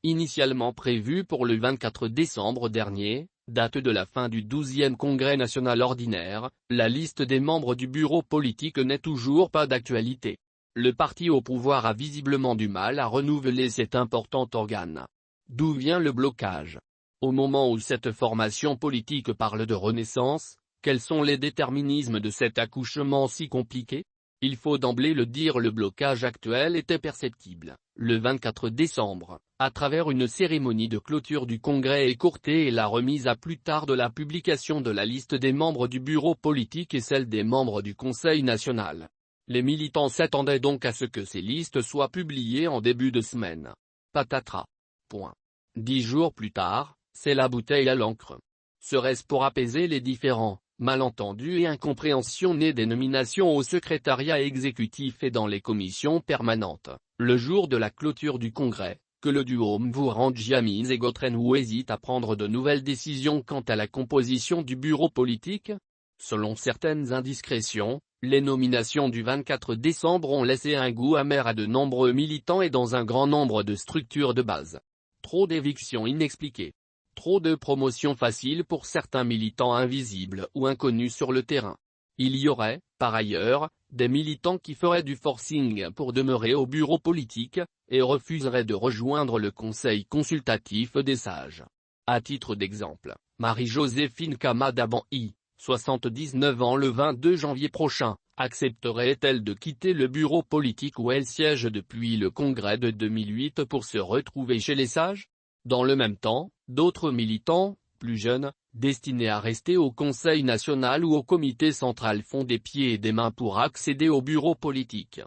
Initialement prévu pour le 24 décembre dernier, date de la fin du 12e Congrès national ordinaire, la liste des membres du bureau politique n'est toujours pas d'actualité. Le parti au pouvoir a visiblement du mal à renouveler cet important organe. D'où vient le blocage? Au moment où cette formation politique parle de renaissance, quels sont les déterminismes de cet accouchement si compliqué? Il faut d'emblée le dire, le blocage actuel était perceptible, le 24 décembre, à travers une cérémonie de clôture du congrès écourtée et la remise à plus tard de la publication de la liste des membres du bureau politique et celle des membres du Conseil national. Les militants s'attendaient donc à ce que ces listes soient publiées en début de semaine. Patatras. Point. 10 jours plus tard, c'est la bouteille à l'encre. Serait-ce pour apaiser les différends, malentendus et incompréhensions nés des nominations au secrétariat exécutif et dans les commissions permanentes, le jour de la clôture du congrès, que le duo Mvourangiamy et Gotrenou hésite à prendre de nouvelles décisions quant à la composition du bureau politique? Selon certaines indiscrétions, les nominations du 24 décembre ont laissé un goût amer à de nombreux militants et dans un grand nombre de structures de base. Trop d'évictions inexpliquées. Trop de promotions faciles pour certains militants invisibles ou inconnus sur le terrain. Il y aurait, par ailleurs, des militants qui feraient du forcing pour demeurer au bureau politique, et refuseraient de rejoindre le conseil consultatif des sages. À titre d'exemple, Marie-Joséphine Kamadaban-I, 79 ans le 22 janvier prochain, accepterait-elle de quitter le bureau politique où elle siège depuis le congrès de 2008 pour se retrouver chez les sages? Dans le même temps, d'autres militants, plus jeunes, destinés à rester au Conseil national ou au comité central font des pieds et des mains pour accéder au bureau politique.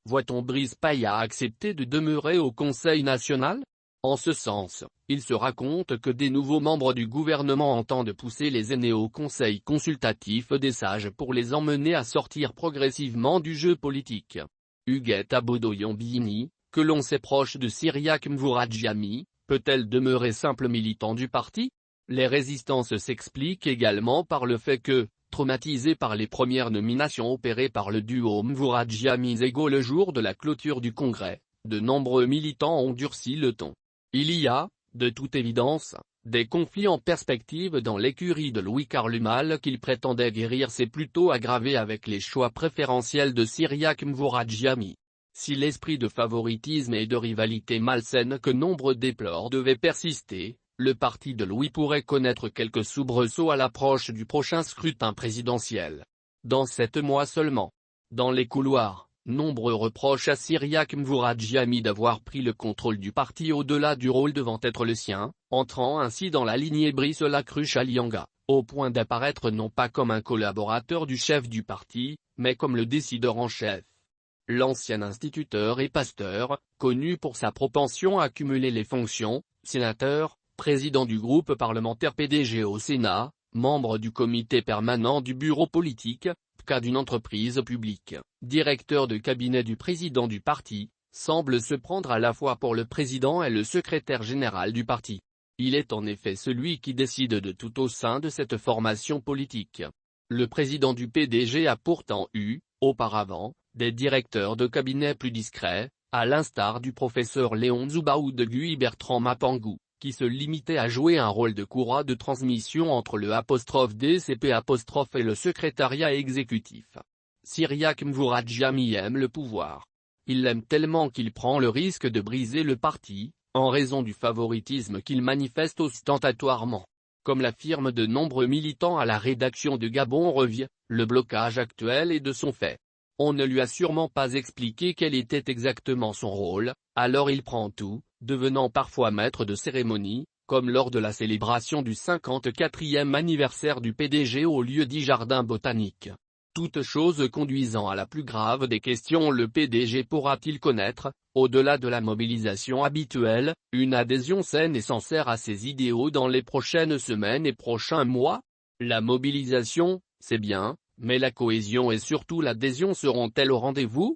Voit-on Brice Paya accepter de demeurer au Conseil national? En ce sens, il se raconte que des nouveaux membres du gouvernement entendent pousser les aînés au Conseil consultatif des sages pour les emmener à sortir progressivement du jeu politique. Huguette Abodoyon-Bini, que l'on sait proche de Cyriaque Mvouradjiamy, peut-elle demeurer simple militant du parti? Les résistances s'expliquent également par le fait que, traumatisés par les premières nominations opérées par le duo Mvouradjiamy-Zego le jour de la clôture du congrès, de nombreux militants ont durci le ton. Il y a, de toute évidence, des conflits en perspective dans l'écurie de Louis Carlumal qu'il prétendait guérir, s'est plutôt aggravé avec les choix préférentiels de Cyriaque Mvouradjiamy. Si l'esprit de favoritisme et de rivalité malsaine que nombre déplorent devait persister, le parti de Louis pourrait connaître quelques soubresauts à l'approche du prochain scrutin présidentiel. Dans 7 mois seulement. Dans les couloirs, nombreux reprochent à Cyriaque Mvouradjiamy d'avoir pris le contrôle du parti au-delà du rôle devant être le sien, entrant ainsi dans la lignée Brice Lacruche Alianga, au point d'apparaître non pas comme un collaborateur du chef du parti, mais comme le décideur en chef. L'ancien instituteur et pasteur, connu pour sa propension à cumuler les fonctions, sénateur, président du groupe parlementaire PDG au Sénat, membre du comité permanent du bureau politique, PCA d'une entreprise publique, directeur de cabinet du président du parti, semble se prendre à la fois pour le président et le secrétaire général du parti. Il est en effet celui qui décide de tout au sein de cette formation politique. Le président du PDG a pourtant eu, auparavant, des directeurs de cabinet plus discrets, à l'instar du professeur Léon Zouba ou de Guy Bertrand Mapangou, qui se limitait à jouer un rôle de courroie de transmission entre le ''DCP'' et le secrétariat exécutif. Cyriaque Mvouradjiamy aime le pouvoir. Il l'aime tellement qu'il prend le risque de briser le parti, en raison du favoritisme qu'il manifeste ostentatoirement. Comme l'affirment de nombreux militants à la rédaction de Gabon Revient, le blocage actuel est de son fait. On ne lui a sûrement pas expliqué quel était exactement son rôle, alors il prend tout, devenant parfois maître de cérémonie, comme lors de la célébration du 54e anniversaire du PDG au lieu-dit Jardin Botanique. Toute chose conduisant à la plus grave des questions, le PDG pourra-t-il connaître, au-delà de la mobilisation habituelle, une adhésion saine et sincère à ses idéaux dans les prochaines semaines et prochains mois? La mobilisation, c'est bien, mais la cohésion et surtout l'adhésion seront-elles au rendez-vous?